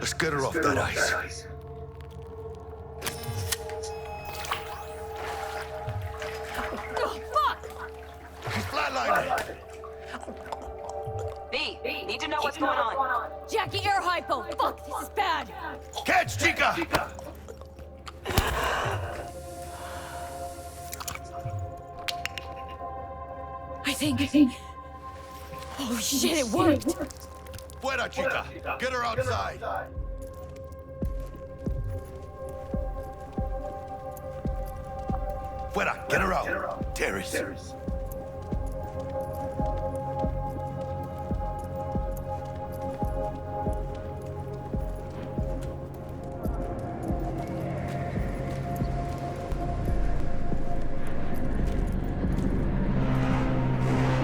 Let's get her off that ice. Oh, fuck! She's flatlining. B, need to know what's going on. Jackie, air hypo! Fuck, this is bad! Catch, Chica! I think... Oh shit, it worked! Fuera, Chica! Get her outside! Fuera, get her out! Terrace.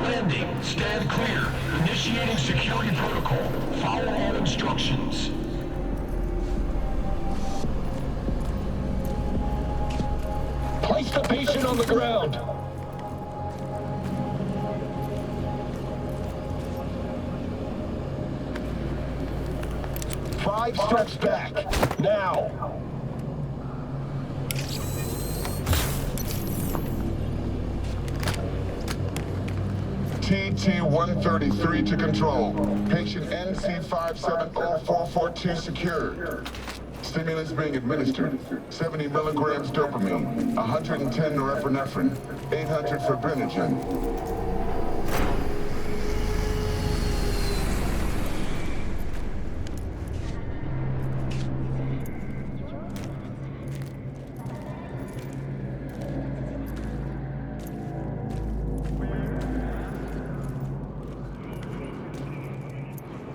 Landing. Stand clear. Initiating security protocol. Follow all instructions. Place the patient on the ground. Five steps back. Now. TT-133 to control. Patient NC570442 secured. Stimulants being administered. 70 milligrams dopamine, 110 norepinephrine, 800 fibrinogen.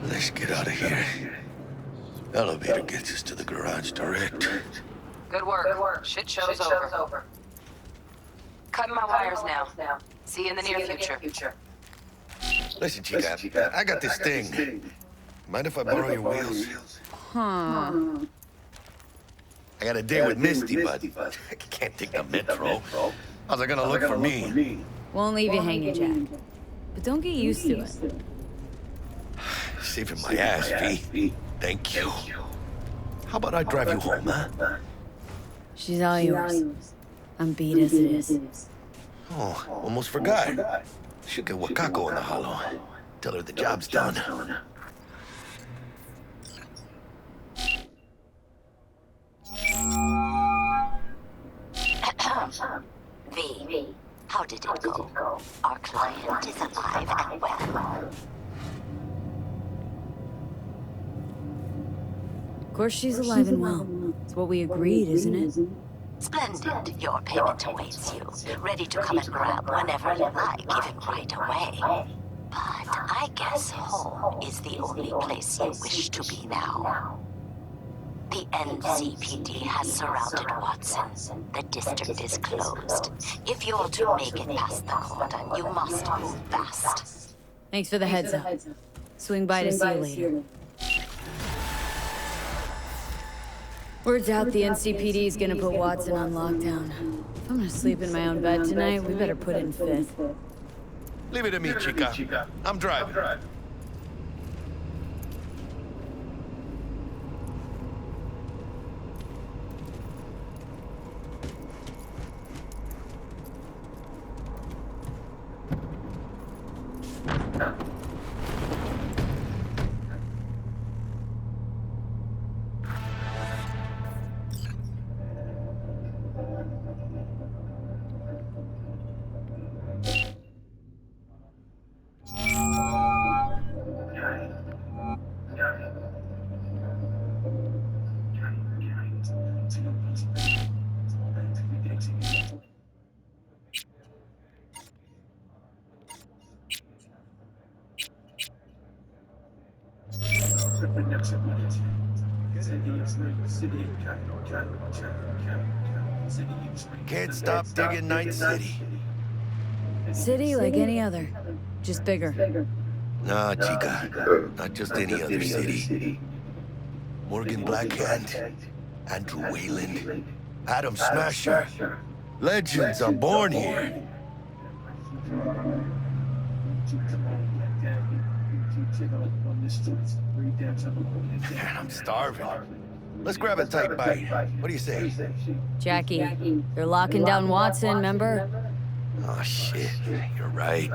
Let's get out of here. Elevator gets us to the garage direct. Good work. Shit show's over. Cutting my wires now. See you in the near future. Listen, Chica, I got this thing. Mind if I borrow your wheels? Huh. I got a date with Misty, but I can't take the metro. How's it gonna look for me? Won't leave you hanging, Jack. But don't get used to it. Saving my ass, V. Thank you. How about I drive you home, huh? She's all yours. I'm beat as it is. Oh, almost forgot. Should get Wakako in the hollow. Tell her the job's done. V, how did it go? Our client is alive and well. Of course she's alive and well. It's what we agreed, isn't it? Splendid. Your payment awaits you. Ready to come and grab whenever you like, even right away. But I guess home is the only place you wish to be now. The NCPD has surrounded Watson. The district is closed. If you're to make it past the cordon, you must move fast. Thanks for the heads up. Swing by to see you later. Word's out the NCPD is gonna put Watson on lockdown. If I'm gonna sleep in my own bed tonight, we better put it in fifth. Leave it to me, Chica. I'm driving. Can't stop digging Night City. City like any other, just bigger. Nah, Chica. Not just any other city. Morgan Blackhand, Andrew Wayland, Adam Smasher. Legends are born here. Man, I'm starving. Let's grab a tight bite. What do you say? Jackie, they're locking down Watson, remember? Oh, shit. You're right.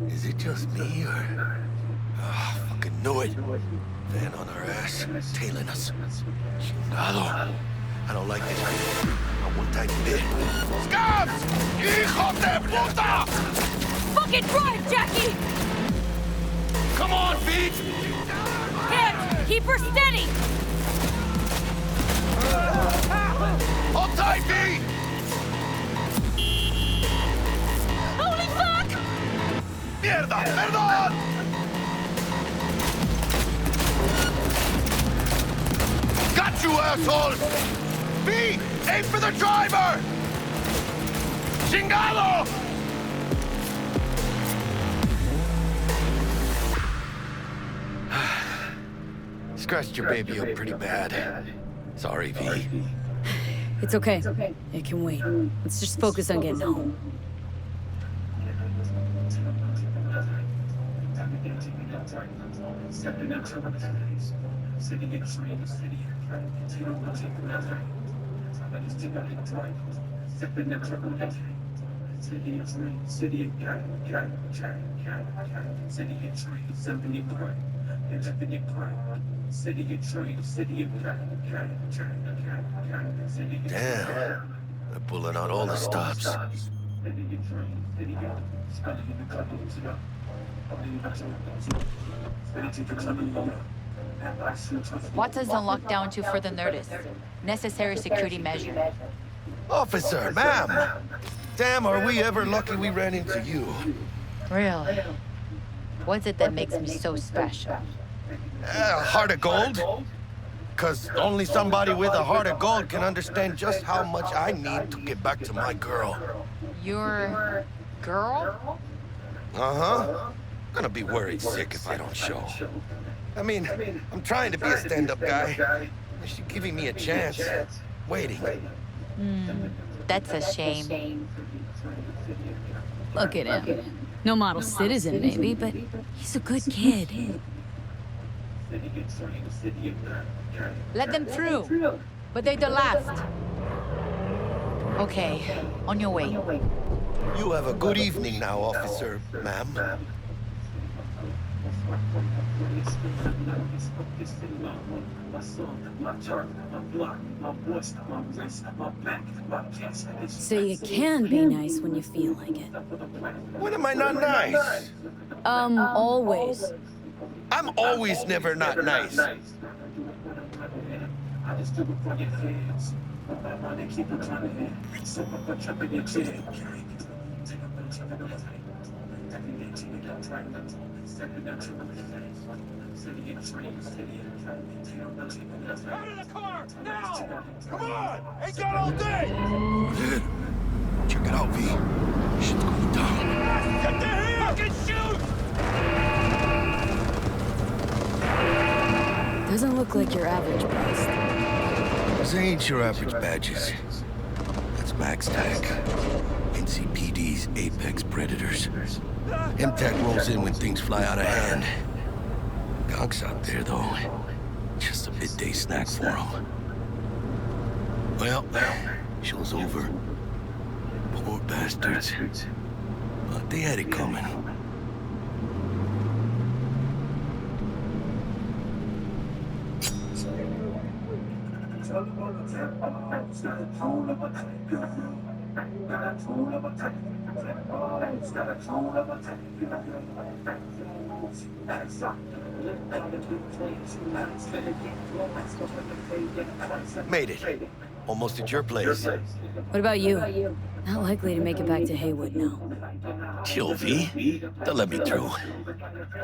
Is it just me, or... Oh, fucking knew it. Van on our ass, tailing us. Chingado. I don't like this. Not one tiny bit. Scabs! Hijo de puta! Fucking drive, Jackie! Come on, feet! Can't! Keep her steady! Hold tight, V! Holy fuck! Mierda! Perdón! Got you, assholes! V! Aim for the driver! Chingado! Scratched your baby up pretty bad. Sorry, V. It's okay. It can wait. Let's just focus on getting home. Damn. They're pulling out all the stops. Watson's on lockdown to further notice. Necessary security measure. Officer, ma'am! Damn, are we ever lucky we ran into you. Really? What's it that makes me so special? Heart of gold? Because only somebody with a heart of gold can understand just how much I need to get back to my girl. Your girl? Uh-huh. Gonna be worried sick if I don't show. I mean, I'm trying to be a stand-up guy. She's giving me a chance. Waiting. That's a shame. Look at him. No model citizen, maybe, but he's a good kid. Let them through. But they're the last. Okay, on your way. You have a good evening now, officer, ma'am. So you can be nice when you feel like it. When am I not nice? Always. I'm always never not nice. Out of the car! Now! Come on! Ain't got all day! Good. Check it out, V. Shit's going down. Get the here! Fucking shoot! Doesn't look like your average bust. Those ain't your average badges. That's Max Tac. NCPD's apex predators. MTAC rolls in when things fly out of hand. Gonk's out there, though. Just a midday snack for him. Well, show's over. Poor bastards. But they had it coming. Made it. Almost at your place. What about you? Not likely to make it back to Haywood now. Chill, V. They'll let me through.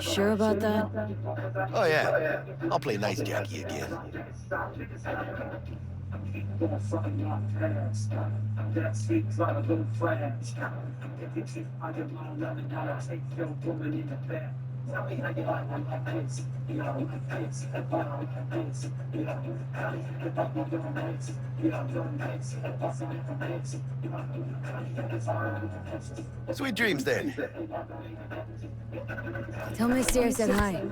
Sure about that? Oh, yeah. I'll play nice Jackie again. Sweet dreams, then. Tell Misty I said hi.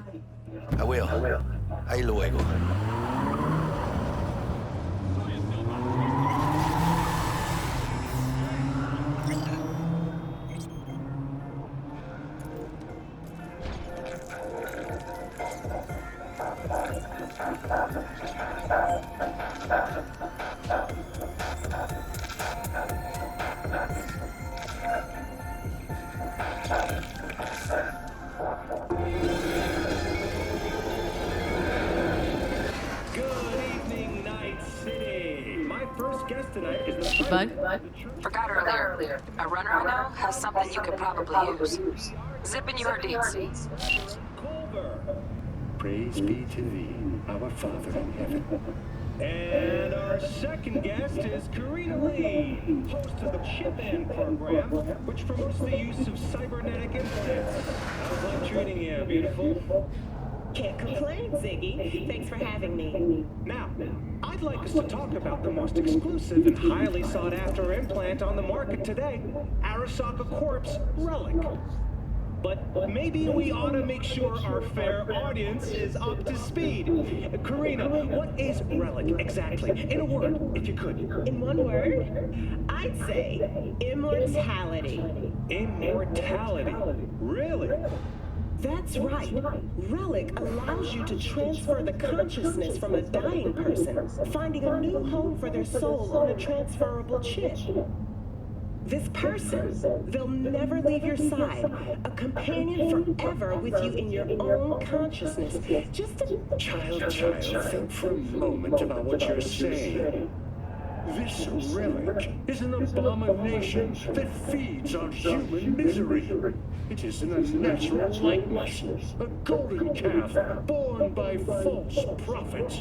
I will. Ahí luego. Bug? Forgot earlier. A runner I know has something you could probably use. Zipping you her deeds. Praise be to thee, our Father in heaven. And our second guest is Karina Lee, host of the Chip-In program, which promotes the use of cybernetic implants. How's life treating you, beautiful? Can't complain, Ziggy. Thanks for having me. Now, I'd like us to talk about the most exclusive and highly sought-after implant on the market today, Arasaka Corp's Relic. But maybe we ought to make sure our fair audience is up to speed. Karina, what is Relic exactly? In a word, if you could. In one word, I'd say immortality. Immortality? Really? That's right. Relic allows you to transfer the consciousness from a dying person, finding a new home for their soul on a transferable chip. This person, they'll never leave your side, a companion forever with you in your own consciousness. Just a Child, think for a moment about what you're saying. This relic is an abomination that feeds on human misery. It is an unnatural likeness, a golden calf born by false prophets.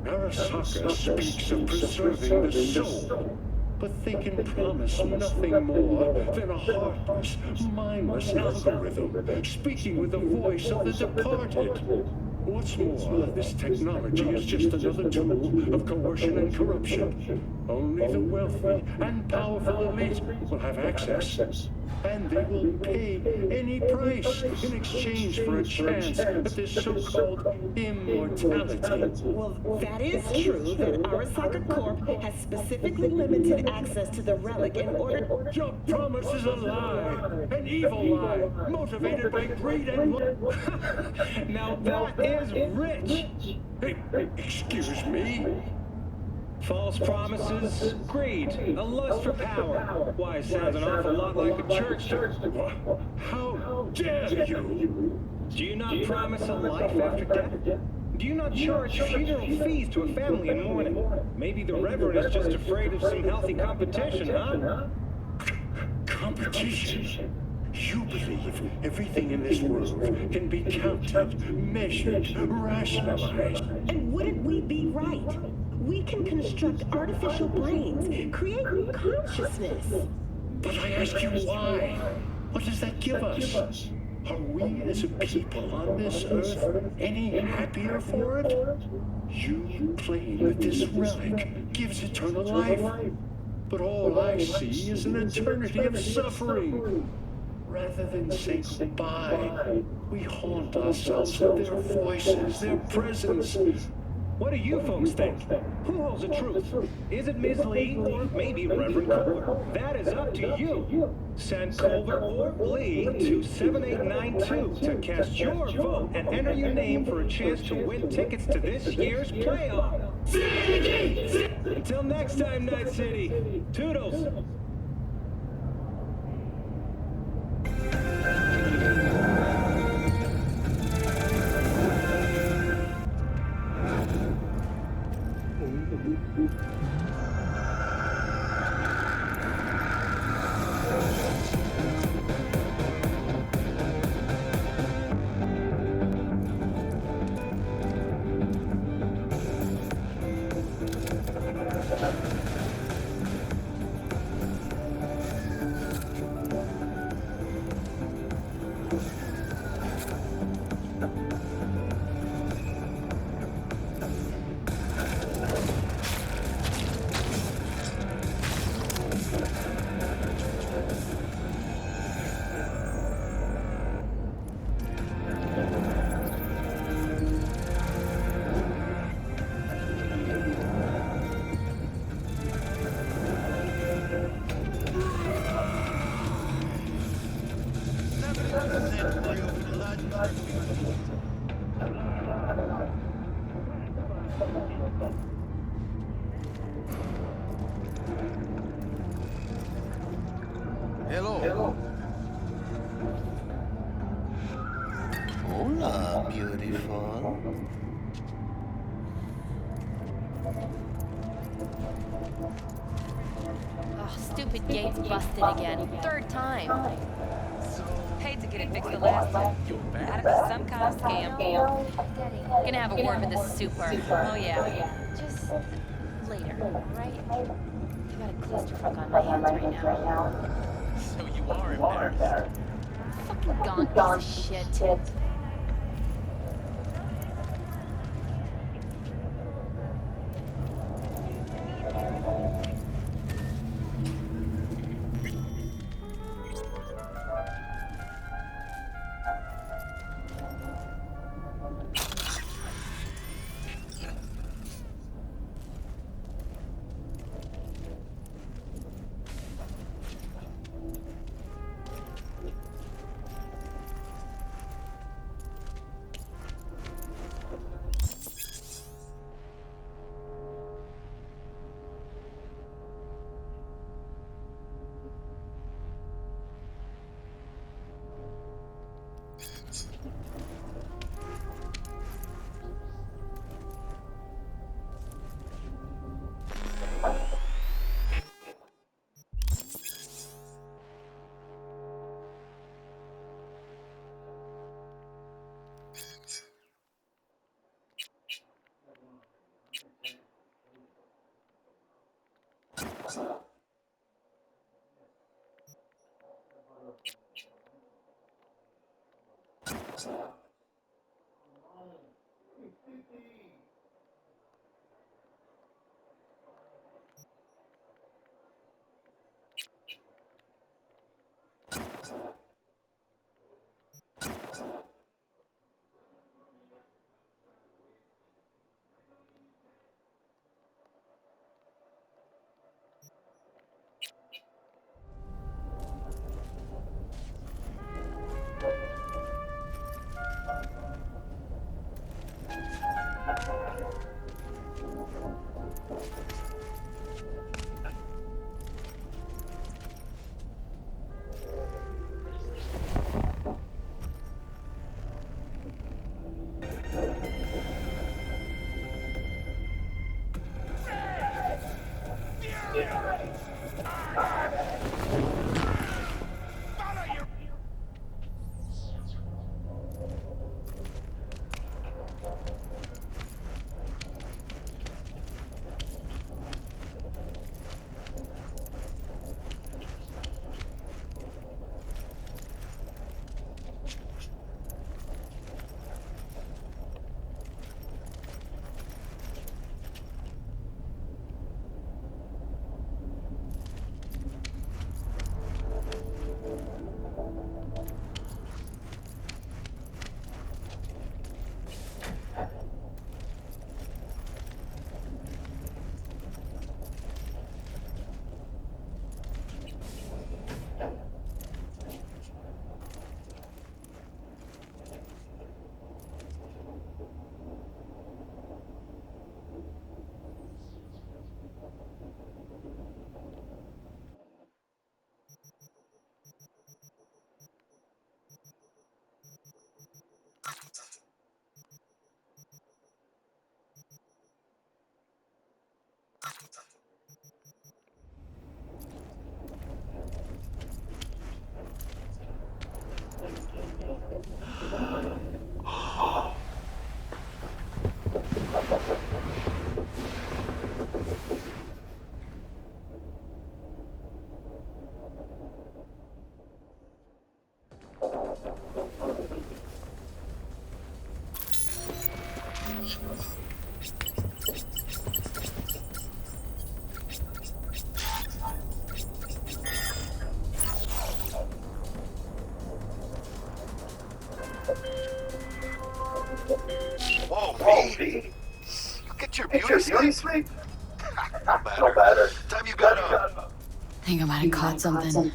Arasaka speaks of preserving the soul, but they can promise nothing more than a heartless, mindless algorithm, speaking with the voice of the departed. What's more, this technology is just another tool of coercion and corruption. Only the wealthy and powerful elite will have access, and they will pay any price in exchange for a chance at this so-called immortality. Well, that is true that Arasaka Corp has specifically limited access to the relic in order... Your promise is a lie, an evil lie, motivated by greed and... Now that is rich! Hey, excuse me? False promises, greed, a lust for power. Why, it sounds an awful lot like a church. How dare you? Do you not promise a life after death? Do you not charge funeral fees to a family in mourning? Maybe the Reverend is just afraid of some healthy competition, huh? Competition? You believe everything in this world can be counted, measured, rationalized. And wouldn't we be right? We can construct artificial brains, create new consciousness. But I ask you why? What does that give us? Are we as a people on this earth any happier for it? You claim that this relic gives eternal life, but all I see is an eternity of suffering. Rather than say goodbye, we haunt ourselves with their voices, their presence. What do you folks think? Who holds the truth? Is it Ms. Lee or maybe Reverend Culver? That is up to you. Send Culver or Lee to 7892 to cast your vote and enter your name for a chance to win tickets to this year's playoff. Until next time, Night City. Toodles. Hello. Hola, beautiful. Oh, stupid gate's busted again. Third time. Paid to get it fixed the last time. Had it was some kind of scam. Daddy, gonna have a word with the super. Oh yeah. Just later, right? I got a clusterfuck on my hands right now. So you are embarrassed. Fucking gone piece of shit. Whoa, V. Look at your beauty sleep. No matter. Time you got up. I think I might have caught something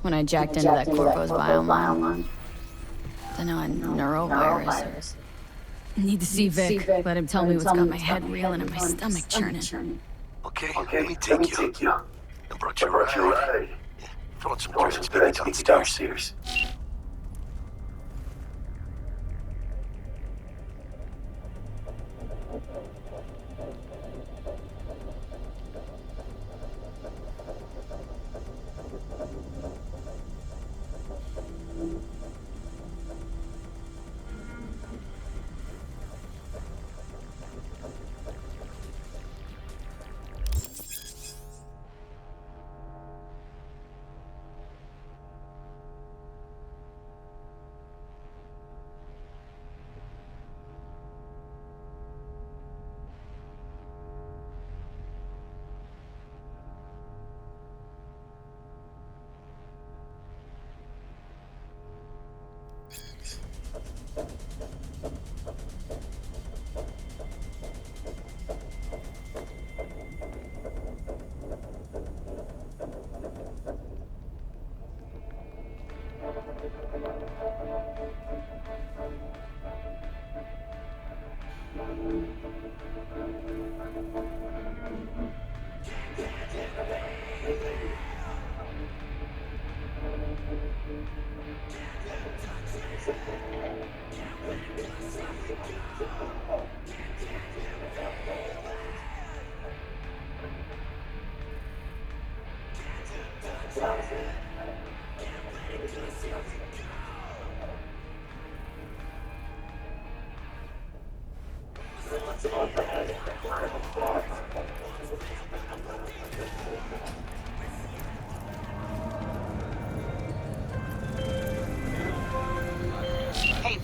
when I jacked into that Corpo's biome line. Then a neurovirus. Need to see Vic. Let him tell me what's got my head reeling and my stomach churning. Okay, let me take you. I brought you a ride. Yeah, throwing some dreads, meet me downstairs.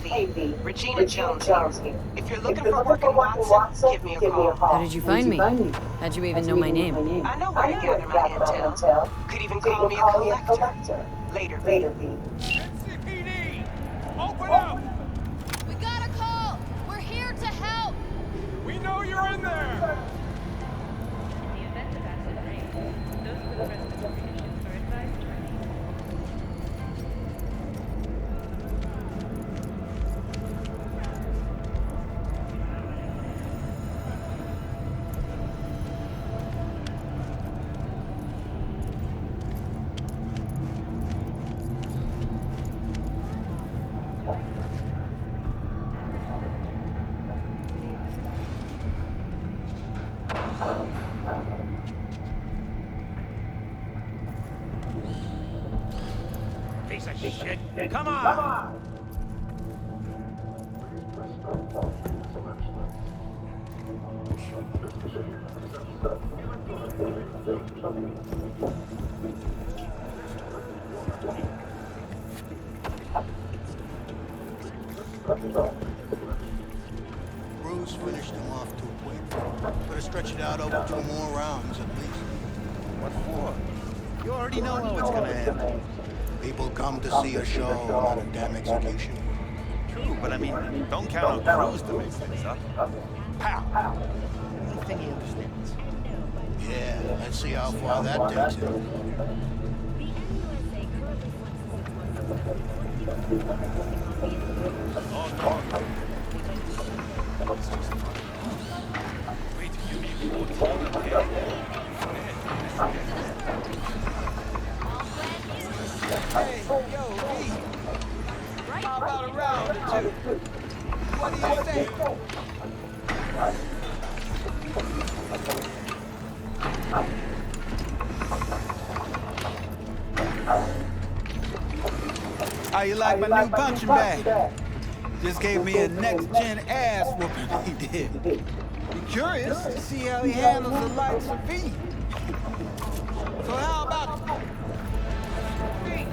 Hey V, Regina Jones here. If you're looking for working Watson, give me a call. How did you find me? How'd you even know my name? I know where to gather my intel. Could even call me a collector. Later, V. NCPD! Open up! We got a call! We're here to help! We know you're in there! In the event of acid rain, those with respiratory conditions are advised to remain. Piece of shit! Come on! Bruce finished him off too quick. Could have stretched it out over 2 more rounds at least. What for? You already know how it's gonna end. People come to see a show, not a damn execution. True, but I mean, don't count on Cruz to make things up. Pow! I think he understands. Yeah, let's see how far that takes him. Oh, no. It's just fun. Wait, you mean we won't hold him here? Hey, yo, V. How about a round or two? What do you say? How you like my new punching bag? Just gave me a next-gen ass whooping he did. Be curious to see how he handles the likes of V. So how about it?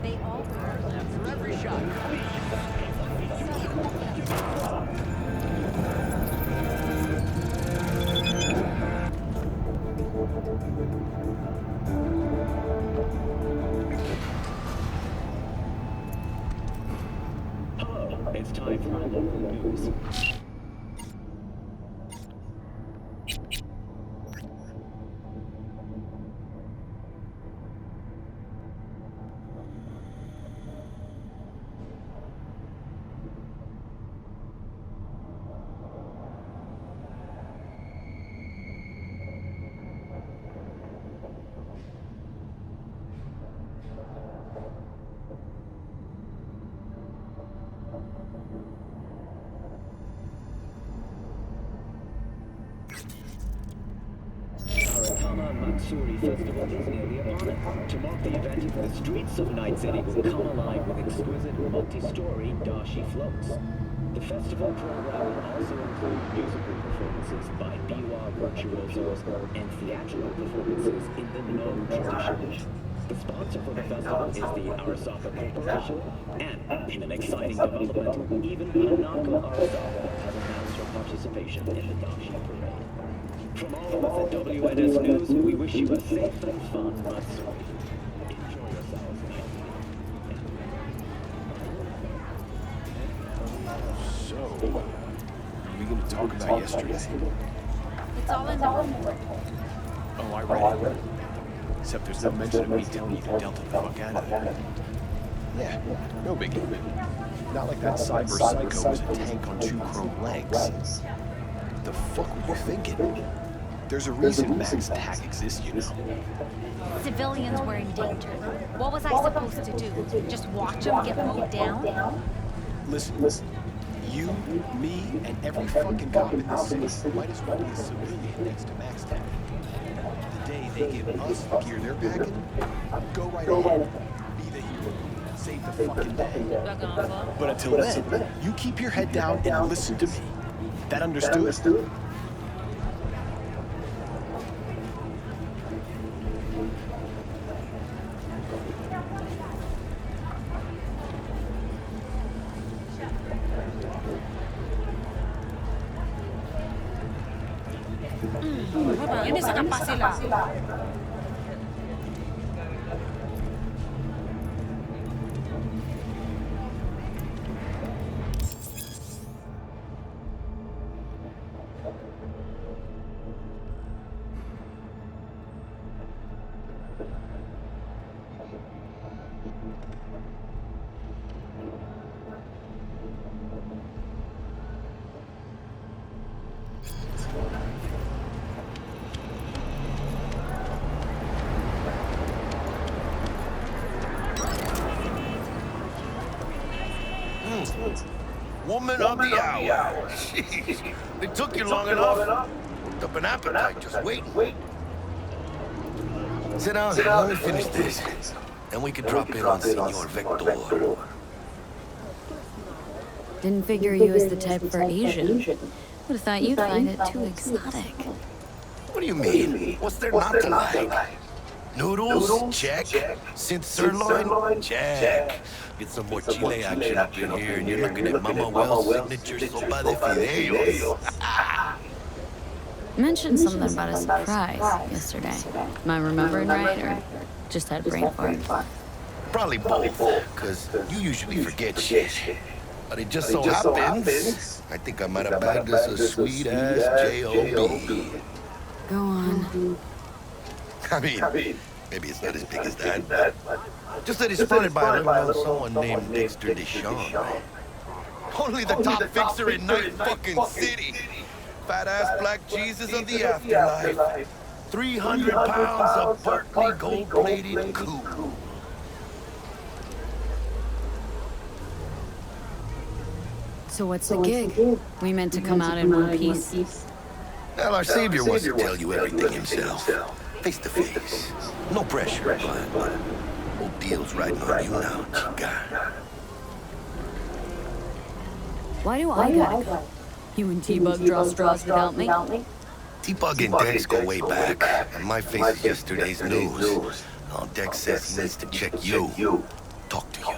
They all wear For every shot. Hello, it's time for our local news. Matsuri Festival is nearly upon us. To mark the event, the streets of Night City will come alive with exquisite multi-story dashi floats. The festival program will also include musical performances by biwa virtuosos and theatrical performances in the No tradition. The sponsor for the festival is the Arasaka Corporation, and in an exciting development, even Hanako Arasaka has announced her participation in the dashi parade. From all of us at WNS News, we wish you a safe and fun Matsuri. Enjoy yourselves. So, are we going to talk about yesterday? It's all in the Oh, I read it. Except there's no mention of me telling you to delta the fuck out of there. Yeah, no biggie. Not like that cyber psycho was a tank on 2 chrome legs. What the fuck were you thinking? There's a reason Max Tag exists, you know. Civilians were in danger. What was I supposed to do? Just watch them get mowed down? Listen. You, me, and every fucking cop in this city might as well be a civilian next to Max Tag. The day they give us the gear they're packing, go right ahead. Be the hero. Save the fucking day. But until then, you keep your head down and listen to me. That understood? Ini sangat pasti lah. Woman of the hour. Jeez, it took you long enough. Worked up an appetite just waiting. Sit down, let me finish this. Then we can drop in on Senor Vector. Didn't figure you as the type for Asian. Would have thought you'd find it too exotic. What do you mean? What's there not to like? Noodles? Check. Synth sirloin? Check. Get some more chile action up in here, and you're looking at Mama Wells' signature sopa de fideos. Mentioned something about a surprise yesterday. Am I remembering right, or just had a brain fart? Probably both, because you usually forget shit. But it just so happens, I think I might have bagged us a sweet-ass J.O.B. Go on. I mean, maybe it's not as big as that. Just that he's fronted by a little someone named Dexter Deshawn. Only the top fixer in Night fucking City. Fat-ass black Jesus of the afterlife. 300 pounds of Berkeley gold-plated cool. So what's the gig? We meant to come out in one piece? Well, our savior wants to tell you everything himself. Face to face. No pressure, but old deal's riding on you now, chica. Why do I gotta go? You and T-Bug draw straws without me? T-Bug and Dex go way back, and my face is yesterday's news. Now Dex says he needs to check you. Talk to you.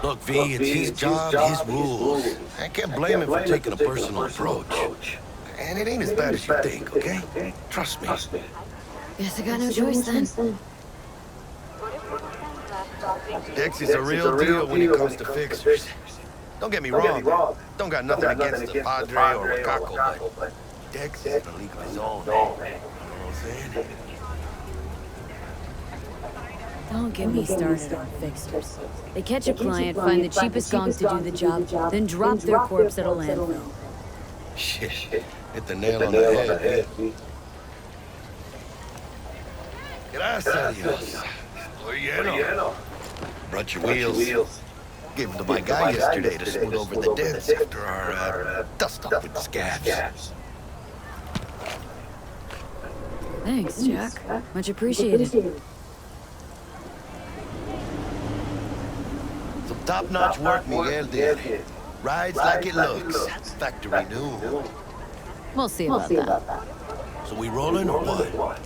Look, V, it's his job, his rules. I can't blame him for taking a personal approach. And it ain't as bad as you think, okay? Trust me. Guess I got no choice then. Dex is a real deal when it comes to fixers. Don't get me wrong. Don't got nothing against the Padre or Macaco, but Dex is in a league of his own. You know what I'm saying? Don't get me started on fixers. They catch a client, find the cheapest gongs to do the job, then drop their corpse at a landfill. Shit, hit the nail on the head. Gracias, Dios. Lleno. Brought your wheels. Gave them to my guy yesterday to smooth over the dents after our dust-up with the scabs. Thanks, Jack. Much appreciated. Some top-notch work Miguel did. Rides like it looks. Factory new. We'll see about that. So we rolling or what?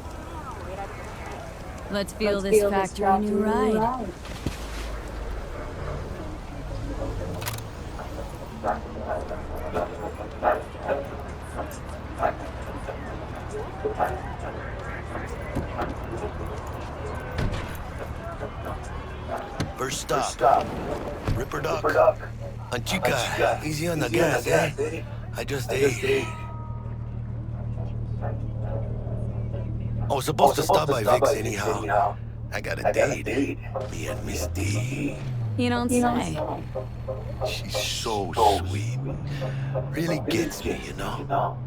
Let's feel this factory new ride. First stop. Ripper Duck. And Chica, easy on the gas, eh? I just ate. I was supposed to stop by Vic's anyhow. I got a date. Me and Misty. You don't say. She's so sweet. Really gets me, you know?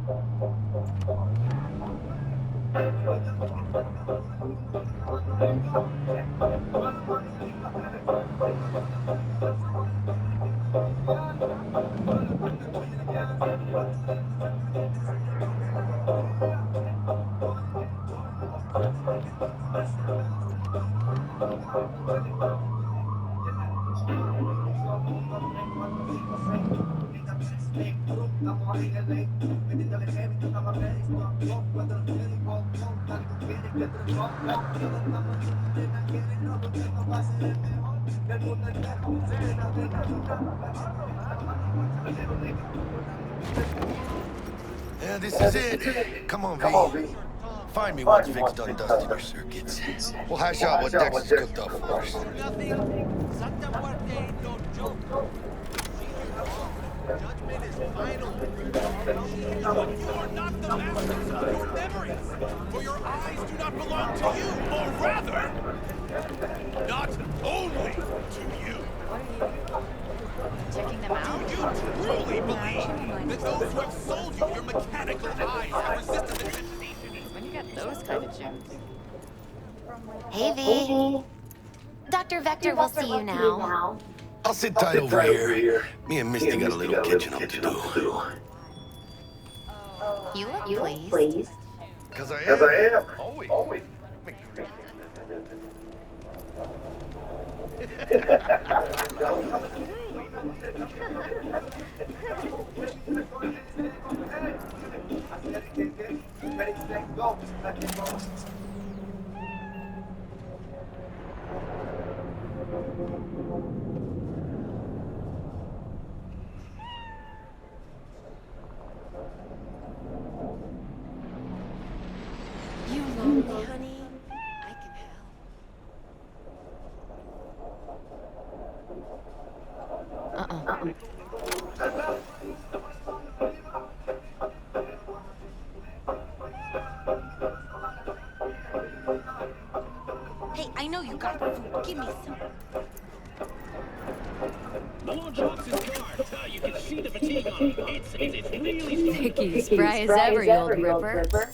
Yeah, this is it. Come on, V. Find me once Vic's done dusting your circuits. We'll hash out what Dex has cooked up for us. Judgment is final. But you are not the masters of your memories, for your eyes do not belong to you, or rather, not only to you. Checking them out? Do you truly believe that those who have sold you your mechanical eyes have resisted the temptation? When you get those kind of gems. Hey, V. Dr. Vector will see you now. I'll sit tight over here. Me and Misty got a little catching up to do. You look pleased. Because I am. Always. You lonely, honey? I can help. Hey, I know you got food. Give me some. The launch officer's car. You can see the fatigue on it. It's really... Vicky, spry as ever, you old ripper.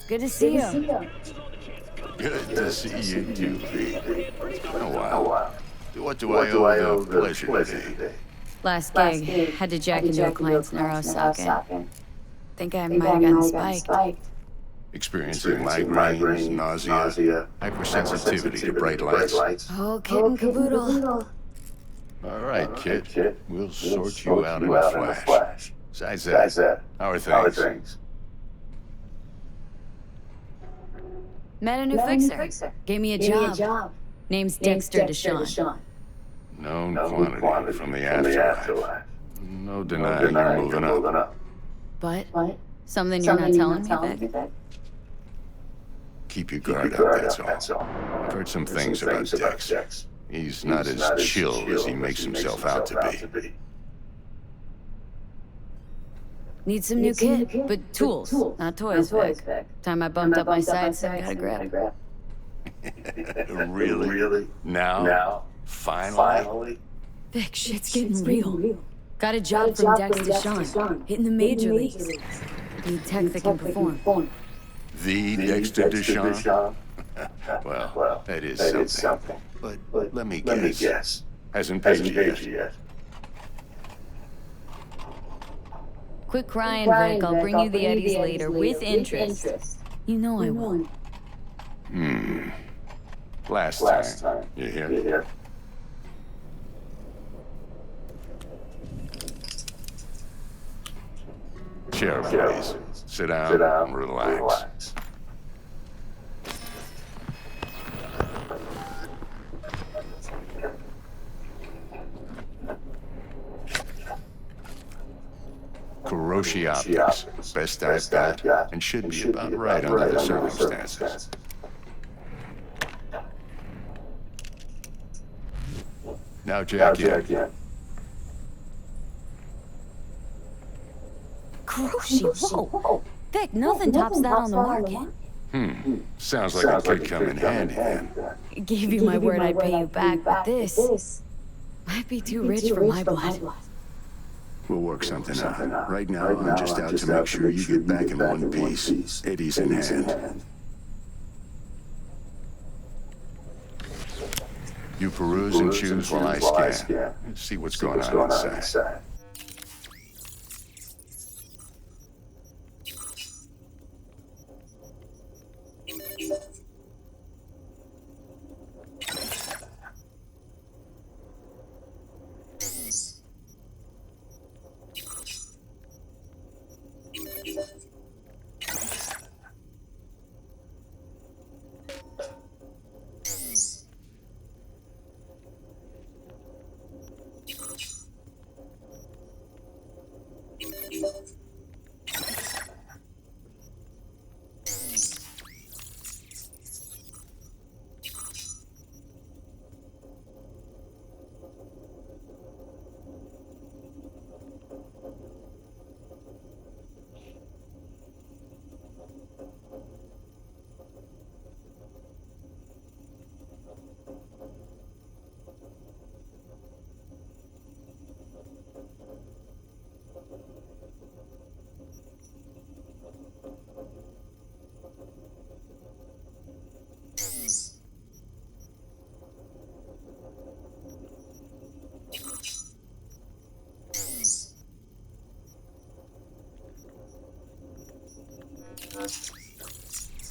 Good to see you. Good to see you too, V. Oh, wow. What do I owe the pleasure today? Last gig, had to jack into a client's neuro socket. Think I might have gotten spiked. Experiencing migraines, nausea, hypersensitivity to bright lights. Oh, kit and caboodle. All right, kid. We'll sort you out in a flash. Besides that, how are things? Met a new fixer. Gave me a job. Name's Dexter Deshawn. Known quantity from the afterlife. No denying you're moving up. But something you're not telling me, Vic? Keep your guard up, that's all. I've heard some things about Dex. He's not as chill as he makes himself out to be. Need some new kit, but tools, not toys, Vic. Time I bumped up my sights, I gotta grab. Really? Now? Finally? Vic, shit's getting real. Got a job from Dex Deshawn, hitting the major leagues. Need tech that can perform. The Dexter Deshawn? Well, that is something. But let me guess. Hasn't paid you yet. Quit crying, Vic. I'll bring you the Eddies later, with interest. You know I will. Last time. You hear? Chair, please. Sit down and relax. Kuroshi Optics. Best I've got, and should be about right under the circumstances. Now, Jack in. Kuroshi, whoa. Vic, nothing tops that on the market. Sounds like it could come in handy then. Gave you my word I'd pay you back, but this might be too rich for my blood. We'll work something out. Right now, I'm just out to make sure you get back in one piece. Eddie's in hand. You peruse and choose while I scan. See what's going on inside.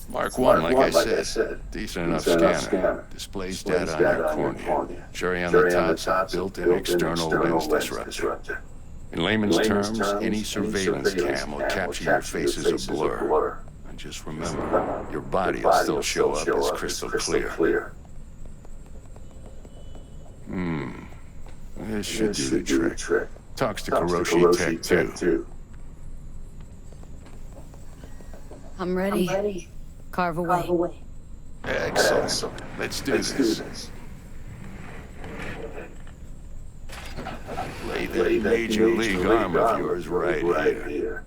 Mark 1, like I said. Decent enough scanner. Displays data on your cornea. Cherry on the top, built-in external lens disruptor. In layman's terms, any surveillance cam will capture your face as a blur. And just remember, your body will still show up as crystal clear. This should do the trick. Talks to Kuroshi Tech, too. I'm ready. Carve away. Excellent. Let's do this. Lay that major league arm of yours right here.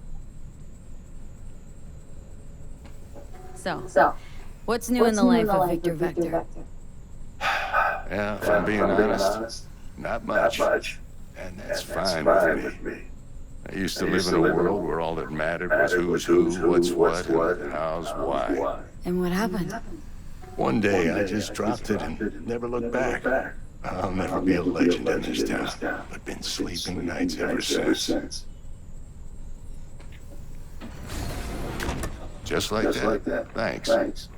So, what's new in the life of Victor Vector? Yeah, if I'm being honest, not much. And that's fine with me. I used to live in a world where all that mattered was who's who, what's what, and how's why. And what happened? One day I just dropped it and never looked back. I'll never be a legend in this town, but been sleeping nights ever since. Just like that. Thanks.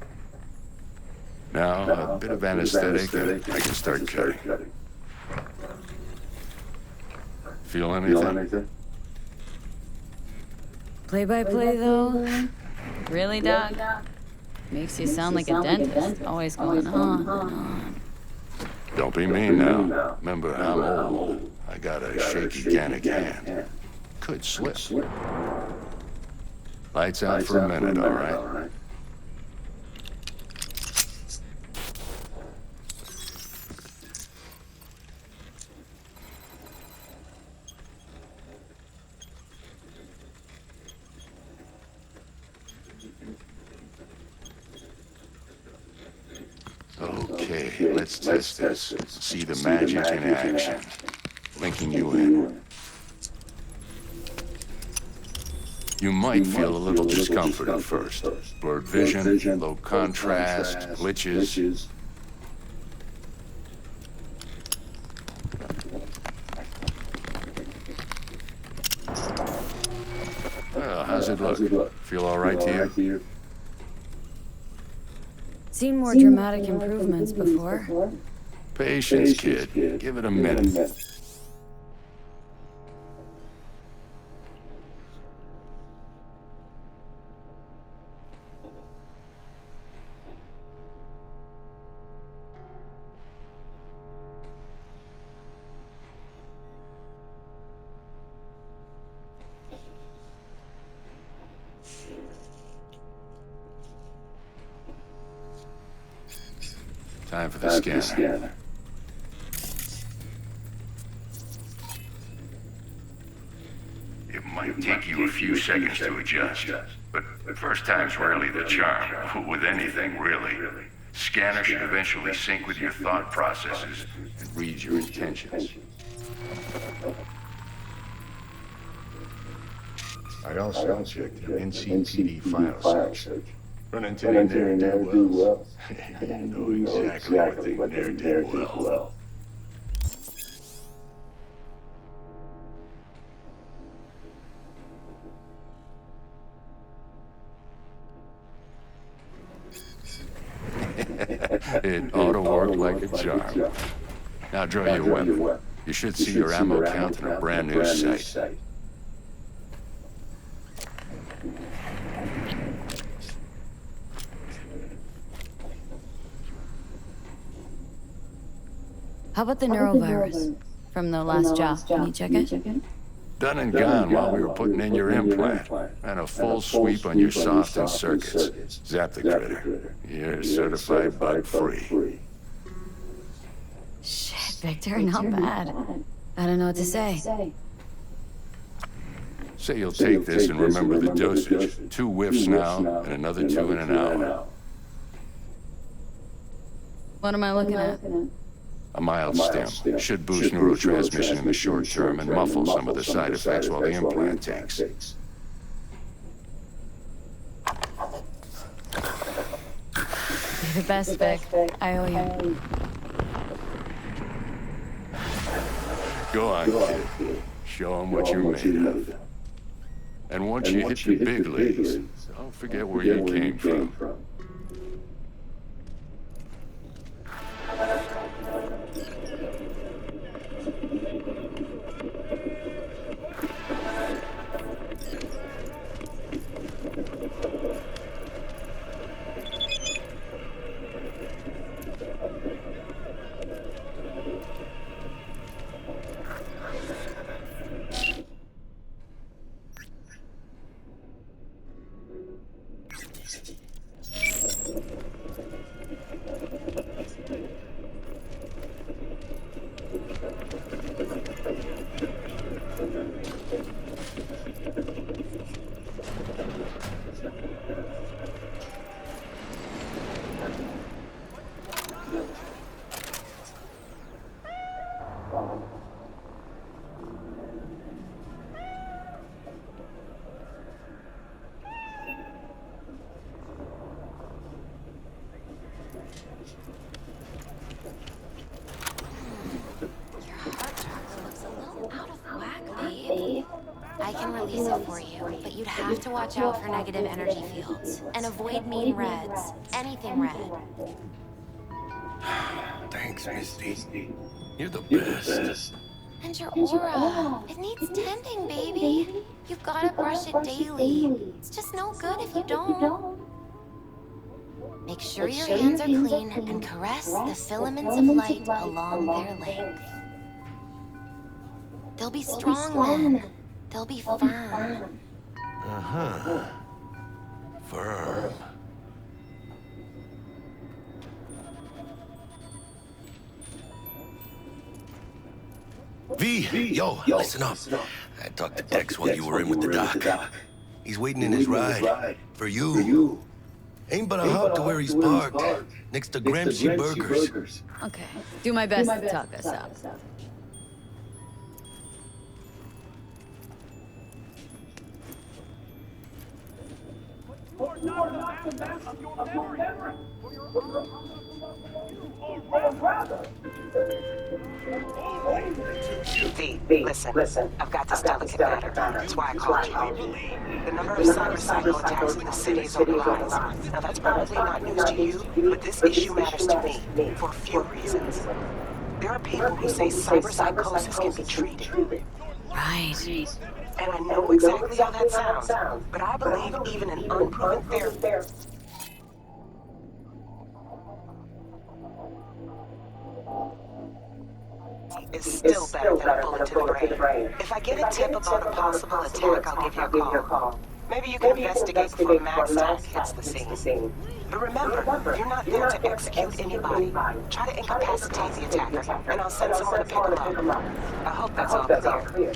Now, a bit of anesthetic and I can start cutting. Feel anything? Play-by-play, though? Really, Doc? Makes you sound like a dentist, always going on and on. Don't be mean now. Remember, I'm old. I got a shaky Gannic hand. Could slip. Lights out for a minute, all right? Okay, let's test this. See the magic in action. linking you in. You might feel a little discomfort at first. Blurred vision, low contrast, glitches. Well, how's it look? Feel all right to you? Seen more dramatic improvements before. Patience, kid. Give it a minute. Time for the scanner. It might take you a few seconds to adjust, but first time's rarely the charm, with anything, really. Scanner should eventually sync with your thought processes and read your intentions. I also checked your NCPD file search. Run into any ne'er-do-wells. You know exactly what they ne'er-do well. It ought to work like a charm. Now draw your weapon. You should see your ammo count on a brand new sight. How about the neurovirus from the last job? Can you check it? Done and gone while we were putting in your implant. And a full sweep on your soft and circuits. Zap the critter. You're certified bug-free. Shit, Victor, not bad. I don't know what to say. Say you'll take this and remember the dosage. 2 whiffs now, and another 2 in an hour. What am I looking at? A mild stim should boost neurotransmission in the short term and muffle some of the side effects while the implant takes. You're the best, Vic. I owe you. Go on, kid. Show them what you're made of. And once you hit the big leagues, don't forget where you came from. I can release it for you, but you'd have to watch out for negative energy fields. And avoid mean reds. Anything red. Thanks, Misty. You're the best. And your aura. It needs tending, baby. You've gotta brush it daily. It's just no good if you don't. Make sure your hands are clean and caress the filaments of light along their length. They'll be strong then. They'll be firm. Uh-huh. Firm. V, yo, listen up. I talked to Dex while you were in with the doc. He's waiting in his ride. For you. Ain't but a hop to where he's parked. Next to Gramsci Burgers. Okay. Do my best to talk us up. are not the masters of your memories, for your eyes you are rather only to you. V, listen. I've got this delicate matter. That's why I called you. The number of cyber attacks in the city is on the rise. Now, that's probably not news to you, but this issue matters to me for a few reasons. There are people who say cyberpsychosis can be treated. Right. And I know exactly how that sounds, but I believe even an unproven therapy is still better than a bullet to the brain. If I get a tip about a possible attack, I'll give you a call. Maybe you can investigate before Max Tack hits the scene. But remember, you're not there to execute anybody. Try to incapacitate the attacker, and I'll send someone to pick him up. I hope that's all clear.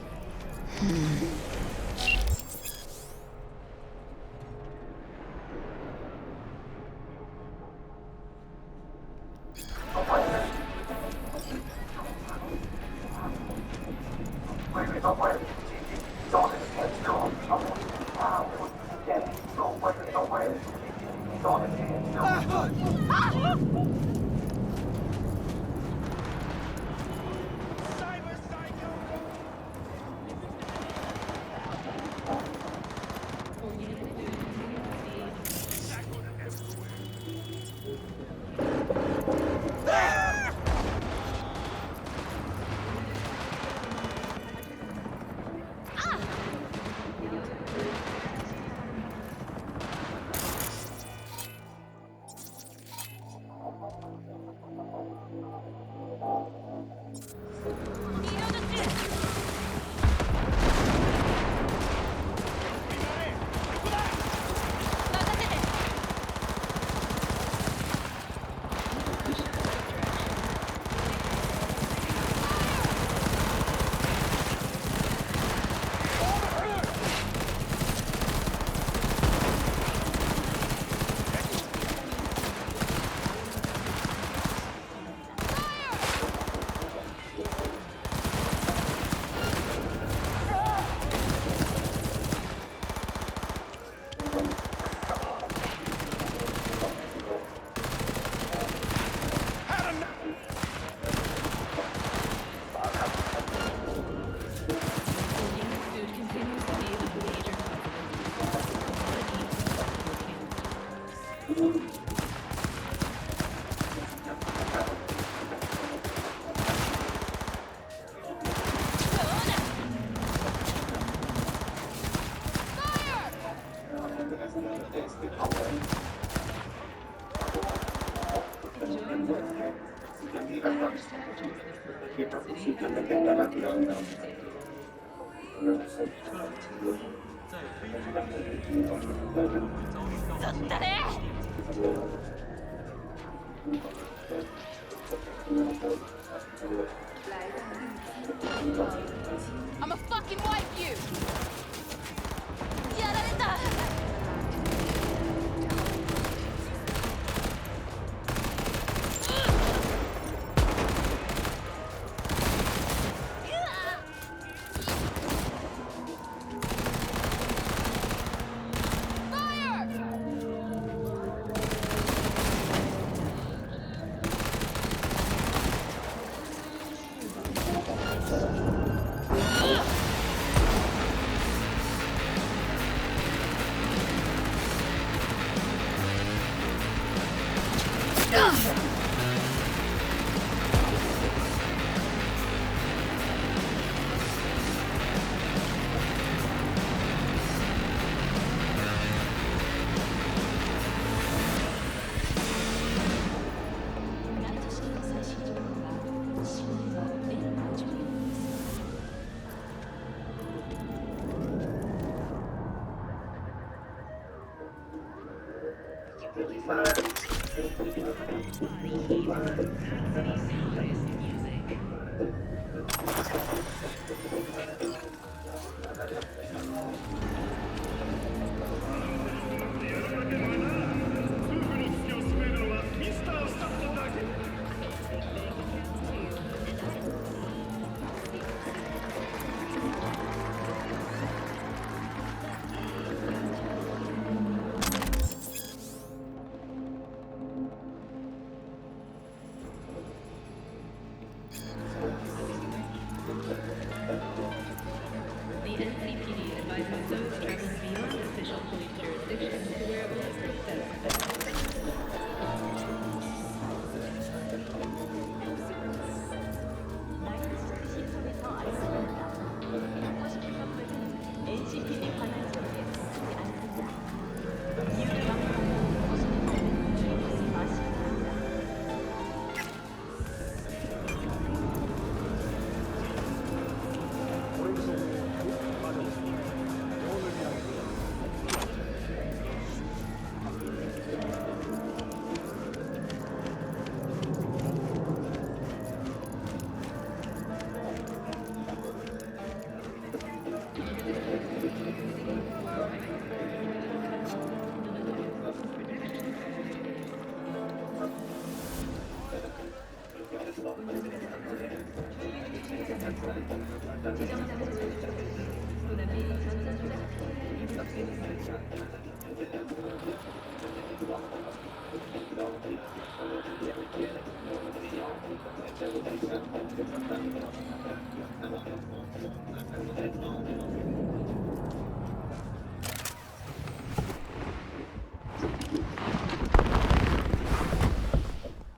I'ma fucking wipe you!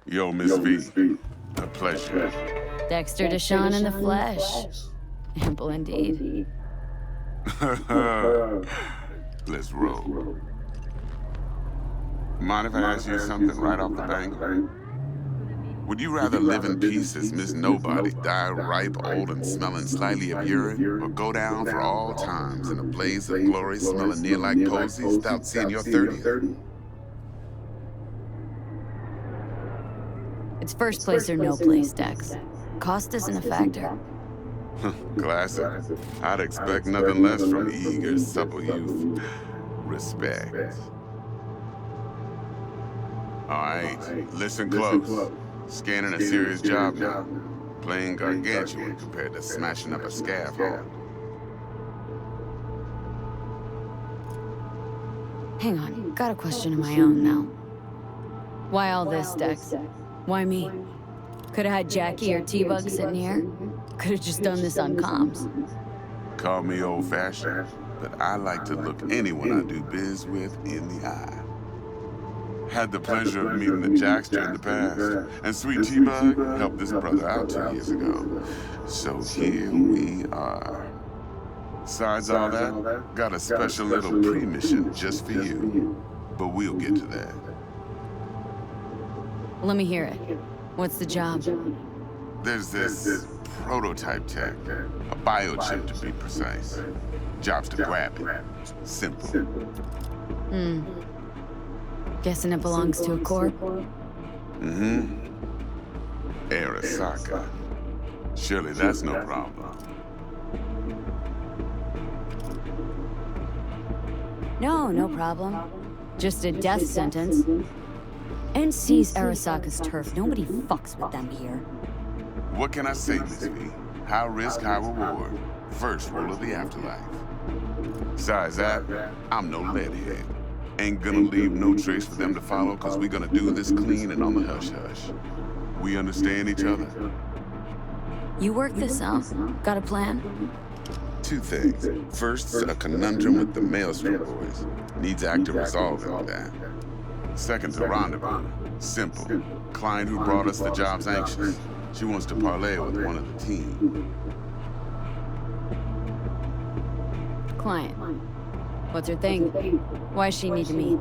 Yo, Miss V. A pleasure. Dexter Deshawn in the flesh. Ample indeed. Let's roll. Mind if I ask you something right off the bangle? Would you rather live in peace as Miss Nobody, die ripe, old, and smelling slightly of urine, or go down for all times in a blaze of glory, smelling near like posies without seeing your 30th? It's first place or no place, Dex. Cost isn't a factor. Classic. I'd expect nothing less from eager, supple youth. Respect. All right, listen close. Scanning a serious job now. Playing gargantuan compared to smashing up a scaffold. Hang on, got a question of my own now. Why all this, Dex? Why me? Could've had Jackie or T-Bug sitting here. Could've just done this on comms. Call me old-fashioned, but I like to look anyone I do biz with in the eye. Had the pleasure of meeting the Jackster in the past, and sweet T-Bug helped this brother out 2 years ago. So here we are. Besides all that, got a special little pre-mission just for you. But we'll get to that. Let me hear it. What's the job? There's this prototype tech, a biochip to be precise. Job's to grab it. Simple. Guessing it belongs to a corp? Mm-hmm. Arasaka. Surely that's no problem. No problem. Just a death sentence. NC's Arasaka's turf. Nobody fucks with them here. What can I say, Miss V? High risk, high reward. First rule of the afterlife. Besides that, I'm no leadhead. Ain't gonna leave no trace for them to follow, cause we gonna do this clean and on the hush-hush. We understand each other? You work this out? Got a plan? 2 things. First, a conundrum with the Maelstrom boys. Needs active resolving on that. Second, a rendezvous. Simple. Client who brought us the job's anxious. She wants to parlay with one of the team. Client. What's her thing? Why she need to meet?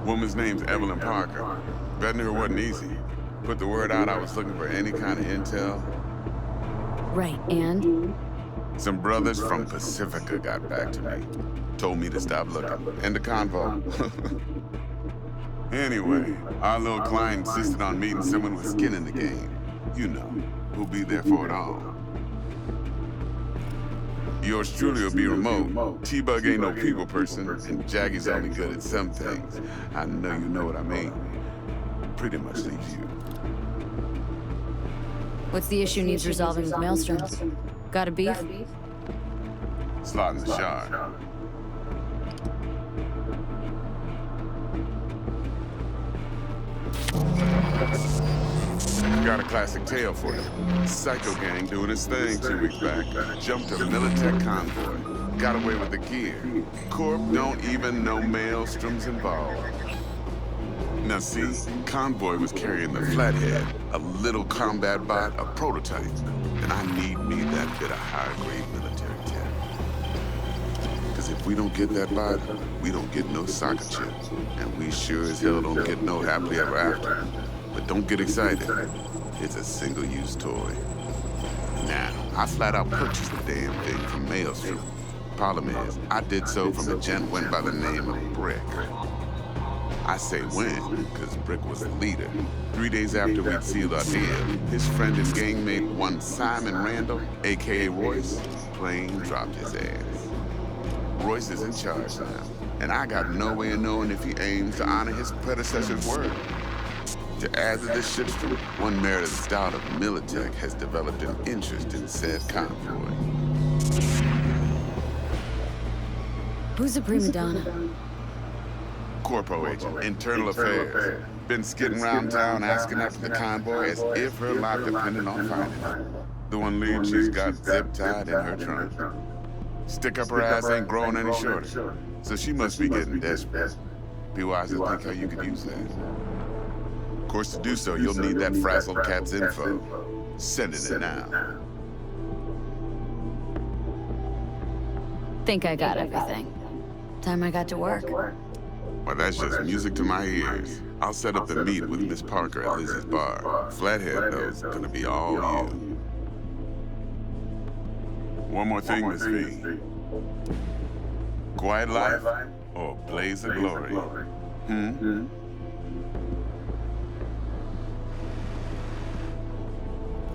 Woman's name's Evelyn Parker. Betting her wasn't easy. Put the word out I was looking for any kind of intel. Right, and? Some brothers from Pacifica got back to me. Told me to stop looking. End the convo. Anyway, our little client insisted on meeting someone with skin in the game. You know, who'll be there for it all. Yours truly will be remote. T-Bug ain't no people person, and Jaggie's only good at some things. I know you know what I mean. Pretty much leaves you. What's the issue needs resolving with Maelstrom? Got a beef? Slot in the shard. Got a classic tale for you. Psycho gang doing his thing 2 weeks back. Jumped a Militech convoy. Got away with the gear. Corp don't even know Maelstrom's involved. Now see, convoy was carrying the Flathead, a little combat bot, a prototype. And I need me that bit of high-grade military tech. Because if we don't get that bot, we don't get no soccer chip. And we sure as hell don't get no happily ever after. But don't get excited. It's a single-use toy. Now, I flat out purchased the damn thing from Maelstrom. Problem is, I did so from a gent went by the name of Brick. I say when, because Brick was the leader. 3 days after we'd sealed our deal, his friend and gangmate, one Simon Randall, a.k.a. Royce, plain dropped his ass. Royce is in charge now, and I got no way of knowing if he aims to honor his predecessor's word. To add to this shitstorm, one merited stout of Militech has developed an interest in said convoy. Who's a prima donna? Corpo agent, internal affairs. Been skidding around town asking after the convoy as if her life depended on finding it. The one lead she's got zip-tied in her trunk. Stick up her ass ain't growing any shorter, so she must be getting desperate. Be wise to think how you could use that. Of course, to do so, you'll need that frazzled cat's info. Send it in now. Think I got everything. Time I got to work. Well, that's just music to my ears. I'll set up the meet with Miss Parker at Lizzie's bar. Flathead, though, is gonna be all you. One more thing, Miss V. Quiet life or blaze of glory?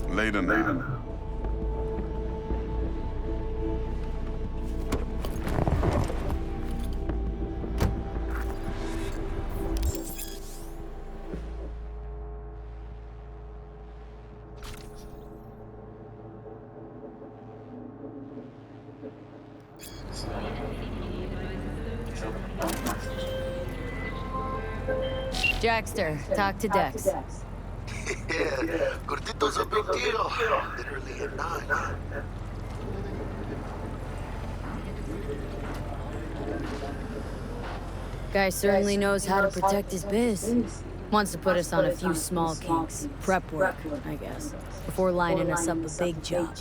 Later now. Jackster, talk to Dex. Yeah, Gordito's a big deal. Literally at 9. Guy certainly knows how to protect his biz. Wants to put us on a few small kinks. Prep work, I guess. Before lining us up a big job.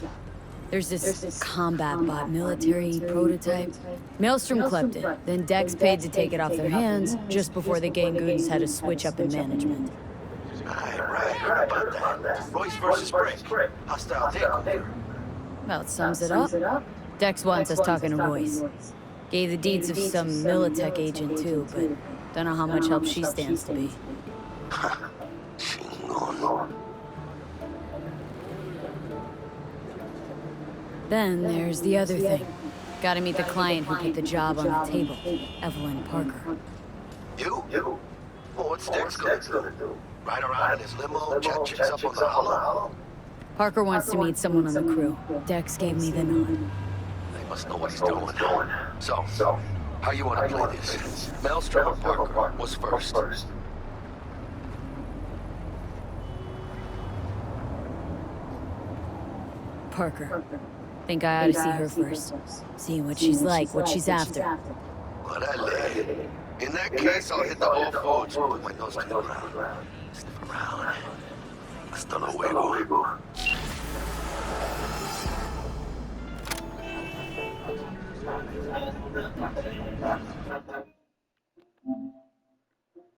There's this combat bot military prototype. Maelstrom clept it, then Dex paid to take it off their hands just before the gang goons had a switch up in management. Right, heard about that. Royce versus Brick. Hostile takeover. Well, it sums it up. Dex wants us talking to Royce. Gave the deeds of some Militech agent too, but don't know how much help she stands to be. Then there's the other thing. Gotta meet the client who put the job on the table, Evelyn Parker. You? Well, what's Dex gonna do? Ride around in his limo, chat chicks up on the hollow? Parker wants to meet someone on the crew. Dex gave me the nod. They must know what he's doing. So, how you want to play this? Maelstrom or Parker? What's first? Parker. Think I ought to see her first. See what she's like, what she's after. Orale. In that case, I'll hit the whole forge and put my nose to the ground. Sniff around. Hasta luego.